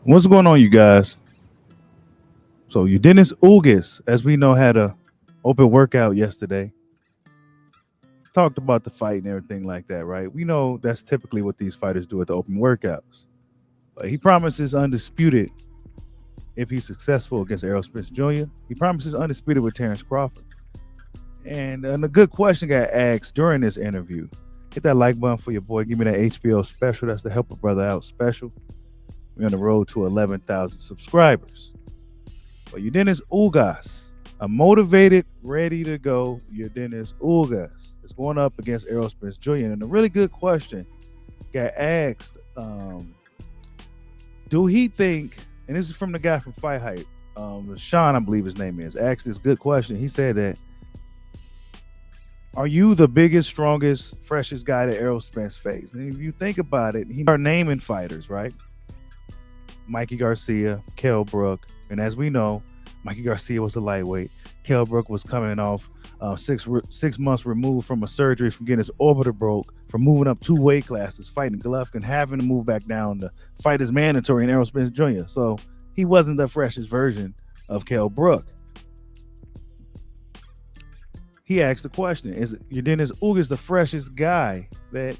What's going on, you guys? So, Yordenis Ugas, as we know, had a open workout yesterday. Talked about the fight and everything like that, right? We know that's typically what these fighters do at the open workouts. But he promises undisputed if he's successful against Errol Spence Jr. He promises undisputed with Terrence Crawford. And a good question got asked during this interview. Hit that like button for your boy. Give me that HBO special. That's the Help a Brother Out special. We're on the road to 11,000 subscribers. But Yordenis Ugas, a motivated, ready to go Yordenis Ugas is going up against Errol Spence Jr. And a really good question got asked. Do he think, and this is from the guy from Fight Hype, Sean, I believe his name is, asked this good question. He said that, are you the biggest, strongest, freshest guy that Errol Spence faced? And if you think about it, he are naming fighters, right? Mikey Garcia, Kell Brook, and as we know, Mikey Garcia was a lightweight. Kell Brook was coming off 6 months removed from a surgery from getting his orbiter broke, from moving up 2 weight classes, fighting Golovkin, having to move back down to fight his mandatory in Errol Spence Jr. So he wasn't the freshest version of Kell Brook. He asked the question, is Yordenis Ugas the freshest guy that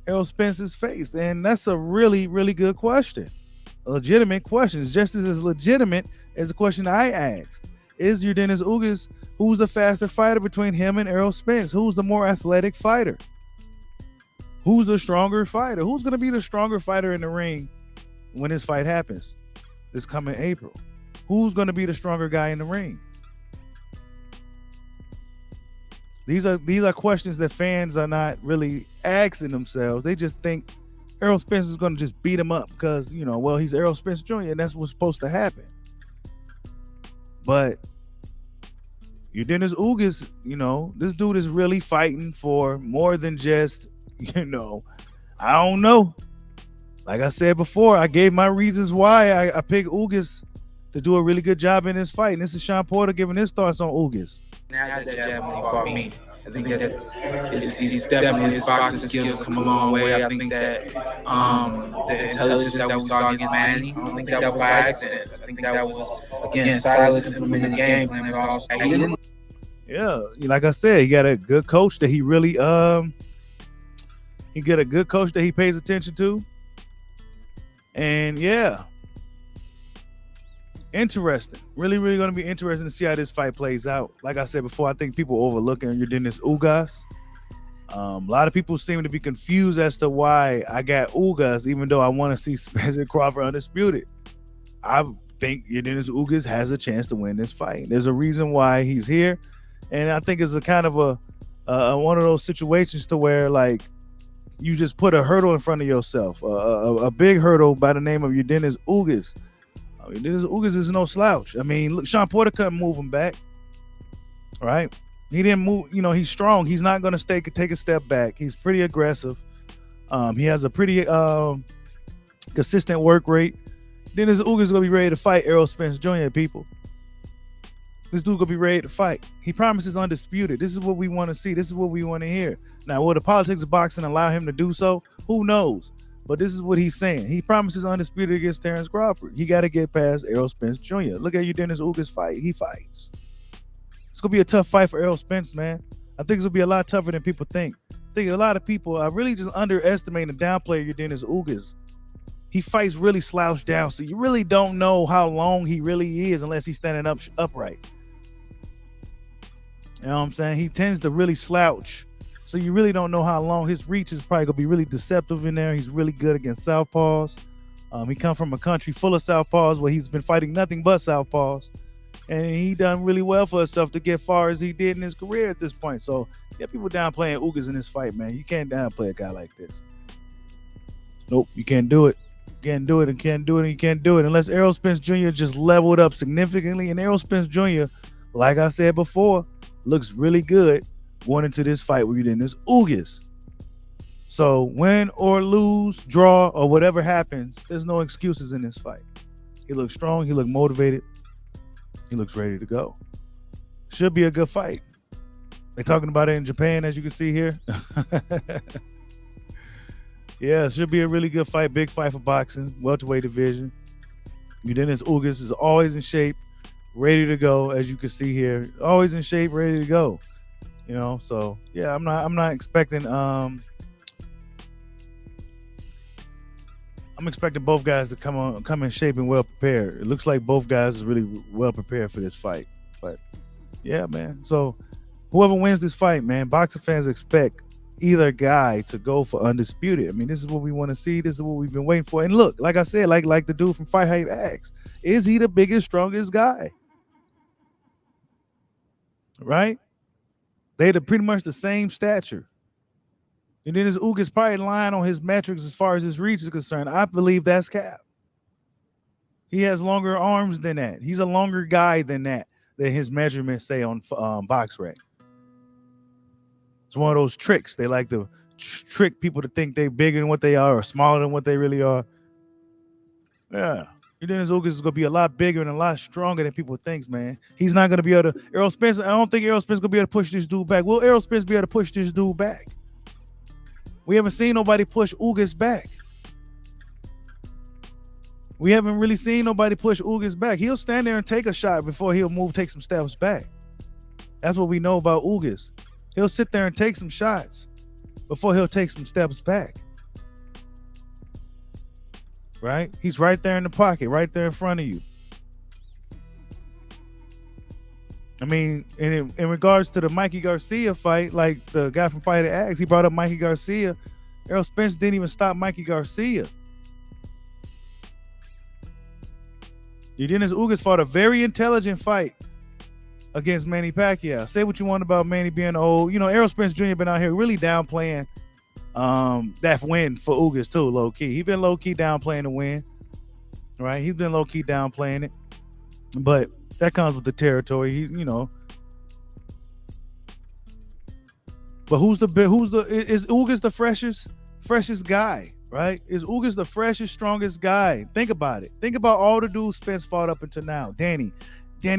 Errol Spence has faced? And that's a really, really good question. A legitimate question. It's just as legitimate as the question I asked. Is Yordenis Ugas, who's the faster fighter between him and Errol Spence? Who's the more athletic fighter? Who's the stronger fighter? Who's going to be the stronger fighter in the ring when this fight happens this coming April? Who's going to be the stronger guy in the ring? These are questions that fans are not really asking themselves. They just think Errol Spence is going to just beat him up because, he's Errol Spence Jr. and that's what's supposed to happen. But Yordenis Ugas, this dude is really fighting for more than just, I don't know. Like I said before, I gave my reasons why I picked Ugas to do a really good job in this fight. And this is Sean Porter giving his thoughts on Ugas. Now that jab when he fought me, I think that he's definitely his boxing skills come a long way. I think that the intelligence that we saw against Manny, I don't think that was by accident. I think that was, again, Silas implementing the game plan, but also he didn't. Yeah, like I said, he got a good coach that he really he got a good coach that he pays attention to. And yeah, interesting. Really, really going to be interesting to see how this fight plays out. Like I said before, I think people overlooking Yordenis Ugas. A lot of people seem to be confused as to why I got Ugas, even though I want to see Spence and Crawford undisputed. I think Yordenis Ugas has a chance to win this fight. There's a reason why he's here, and I think it's a kind of a one of those situations to where, like, you just put a hurdle in front of yourself, a big hurdle by the name of Yordenis Ugas. Yordenis Ugas is no slouch. I mean, look, Sean Porter couldn't move him back, right? He didn't move. He's strong. He's not going to take a step back. He's pretty aggressive. He has a pretty consistent work rate. Yordenis Ugas is going to be ready to fight Errol Spence Jr., people. This dude going to be ready to fight. He promises undisputed. This is what we want to see. This is what we want to hear. Now, will the politics of boxing allow him to do so? Who knows? But this is what he's saying. He promises undisputed against Terrence Crawford. He got to get past Errol Spence Jr. Look at Yordenis Ugas fight. He fights. It's going to be a tough fight for Errol Spence, man. I think it's going to be a lot tougher than people think. I think a lot of people are really just underestimating and downplay Yordenis Ugas. He fights really slouched down, so you really don't know how long he really is unless he's standing upright. You know what I'm saying? He tends to really slouch. So you really don't know how long. His reach is probably going to be really deceptive in there. He's really good against southpaws. He comes from a country full of southpaws where he's been fighting nothing but southpaws. And he done really well for himself to get far as he did in his career at this point. So get people downplaying Ugas in this fight, man. You can't downplay a guy like this. Nope, you can't do it. You can't do it and can't do it and you can't do it unless Errol Spence Jr. just leveled up significantly. And Errol Spence Jr., like I said before, looks really good going into this fight with Yordenis Ugas. So win or lose, draw, or whatever happens, there's no excuses in this fight. He looks strong. He looks motivated. He looks ready to go. Should be a good fight. They're talking about it in Japan, as you can see here. Yeah, it should be a really good fight. Big fight for boxing, welterweight division. Yordenis Ugas is always in shape, ready to go, as you can see here. Always in shape, ready to go. You know, so yeah, I'm not expecting I'm expecting both guys to come in shape and well prepared. It looks like both guys are really well prepared for this fight. But yeah, man. So whoever wins this fight, man, boxing fans expect either guy to go for undisputed. I mean, this is what we want to see. This is what we've been waiting for. And look, like I said, like the dude from Fight Hype asked, is he the biggest, strongest guy? Right? They're pretty much the same stature. And then his Ugas probably lying on his metrics as far as his reach is concerned. I believe that's cap. He has longer arms than that. He's a longer guy than that his measurements say on BoxRec. It's one of those tricks. They like to trick people to think they're bigger than what they are or smaller than what they really are. Yeah. Yordenis Ugas is going to be a lot bigger and a lot stronger than people think, man. He's not going to be able to... Errol Spence, I don't think Errol Spence is going to be able to push this dude back. Will Errol Spence be able to push this dude back? We haven't seen nobody push Ugas back. We haven't really seen nobody push Ugas back. He'll stand there and take a shot before he'll take some steps back. That's what we know about Ugas. He'll sit there and take some shots before he'll take some steps back. Right? He's right there in the pocket, right there in front of you. I mean, in regards to the Mikey Garcia fight, like the guy from Fighter X, he brought up Mikey Garcia. Errol Spence didn't even stop Mikey Garcia. Yordenis Ugas fought a very intelligent fight against Manny Pacquiao. Say what you want about Manny being old. You know, Errol Spence Jr. been out here really downplaying that win for Ugas too, low key. He been low key downplaying the win, right? He's been low key downplaying it, but that comes with the territory. He, you know. But is Ugas the freshest guy, right? Is Ugas the freshest, strongest guy? Think about it. Think about all the dudes Spence fought up until now. Danny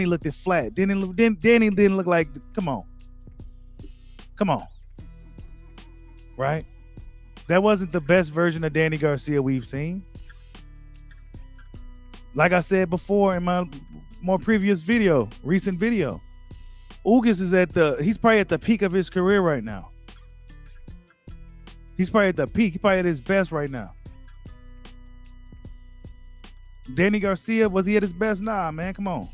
looked at flat. Danny didn't look like. Come on, right? That wasn't the best version of Danny Garcia we've seen. Like I said before in my more previous recent video, Ugas is he's probably at the peak of his career right now. He's probably at the peak. He's probably at his best right now. Danny Garcia, was he at his best? Nah, man, come on.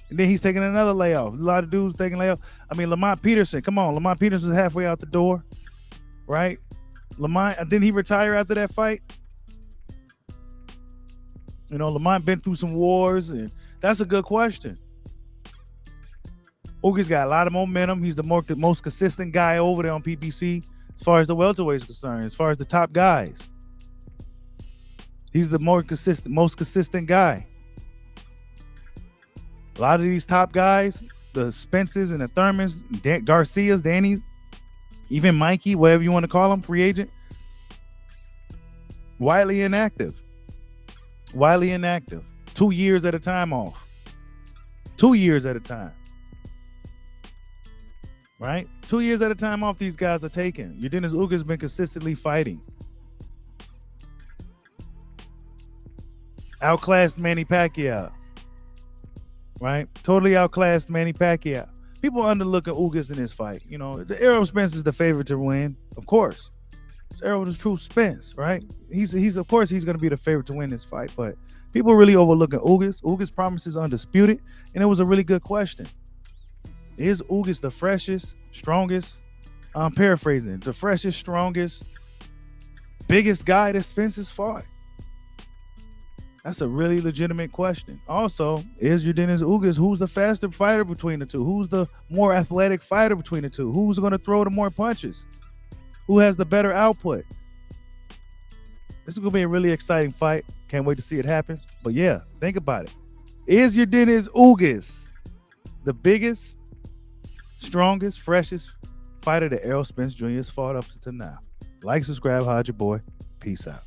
And then he's taking another layoff. A lot of dudes taking layoff. I mean, Lamont Peterson, come on. Lamont Peterson was halfway out the door, right? Lamont, didn't he retire after that fight? You know, Lamont been through some wars, and that's a good question. Ugas got a lot of momentum. He's the most consistent guy over there on PBC as far as the welterweight is concerned, as far as the top guys. He's the most consistent guy. A lot of these top guys, the Spences and the Thurmans, Garcias, Danny, even Mikey, whatever you want to call him, free agent, widely inactive. 2 years at a time off. 2 years at a time. Right? 2 years at a time off these guys are taking. Yordenis Ugas has been consistently fighting. Outclassed Manny Pacquiao. Right? Totally outclassed Manny Pacquiao. People underlook at Ugas in this fight. You know, the Errol Spence is the favorite to win, of course. Errol is true Spence, right? He's of course he's going to be the favorite to win this fight, but people really overlooking Ugas. Ugas promises undisputed, and it was a really good question. Is Ugas the freshest, strongest? I'm paraphrasing. The freshest, strongest, biggest guy that Spence has fought? That's a really legitimate question. Also, is Yordenis Ugas, who's the faster fighter between the two? Who's the more athletic fighter between the two? Who's going to throw the more punches? Who has the better output? This is going to be a really exciting fight. Can't wait to see it happen. But yeah, think about it. Is Yordenis Ugas the biggest, strongest, freshest fighter that Errol Spence Jr. has fought up to now? Like, subscribe, hide your boy. Peace out.